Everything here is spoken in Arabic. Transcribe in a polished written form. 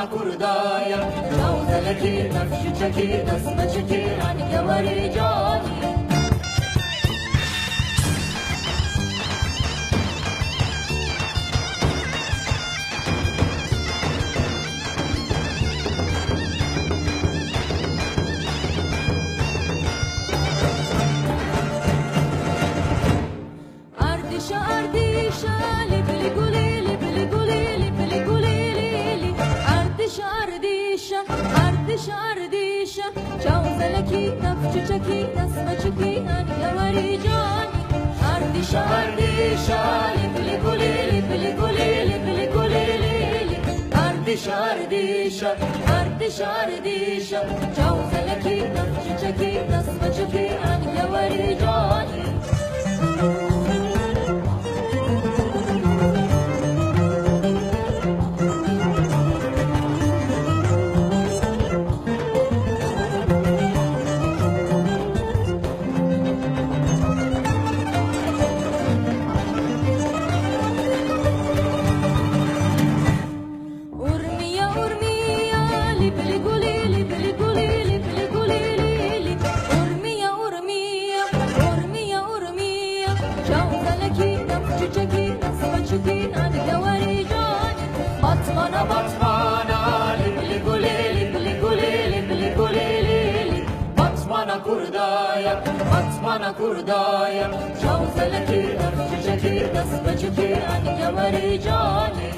كردايا جوزلكي نفشكي دسمشكي عنك ورجالي أرديشة لبلي قوليلي بلي قوليلي بلي قوليلي أرديشة أرديشة جوزلكي نفشكي دسمشكي عنك ورجالي أرديشة بلي قوليلي بلي قوليلي بلي قوليلي أرديشة جوزلكي نفشكي دسمشكي عنك ورجالي بلي قوليلي بلي قوليلي بلي قوليلي أرمية جوزلكي نفشكي دسمشكي عنك ورجالي بطمانة بلي قوليلي بلي قوليلي بلي قوليلي بطمانة كردايا جوزلكي نفشكي دسمشكي عنك ورجالي